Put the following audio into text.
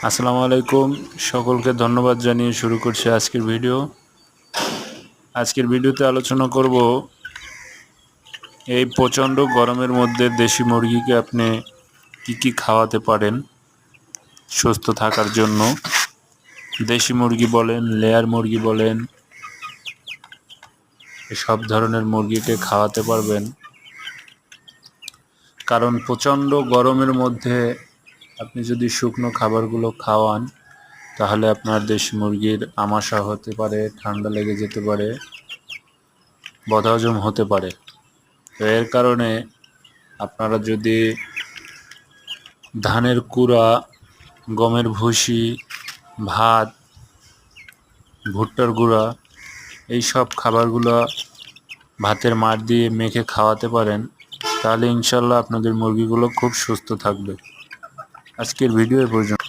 আসসালামু আলাইকুম। সকলকে ধন্যবাদ জানিয়ে শুরু করছি আজকের ভিডিওতে আলোচনা করব এই প্রচণ্ড গরমের মধ্যে দেশি মুরগিকে আপনি কি খাওয়াতে পারেন সুস্থ থাকার জন্য। দেশি মুরগি বলেন, লেয়ার মুরগি বলেন, সব ধরনের মুরগিকে খাওয়াতে পারবেন। কারণ প্রচণ্ড গরমের মধ্যে আপনি যদি শুকনো খাবারগুলো খাওয়ান তাহলে আপনার দেশি মুরগির আমাশা হতে পারে, ঠান্ডা লেগে যেতে পারে, বদহজম হতে পারে। তো এর কারণে আপনারা যদি ধানের কুড়া, গমের ভুসি, ভাত, ভুট্টার গুঁড়া এই সব খাবারগুলো ভাতের মাড় দিয়ে মেখে খাওয়াতে পারেন, তাহলে ইনশাল্লাহ আপনাদের মুরগিগুলো খুব সুস্থ থাকবে। আজকের ভিডিও এ পর্যন্ত।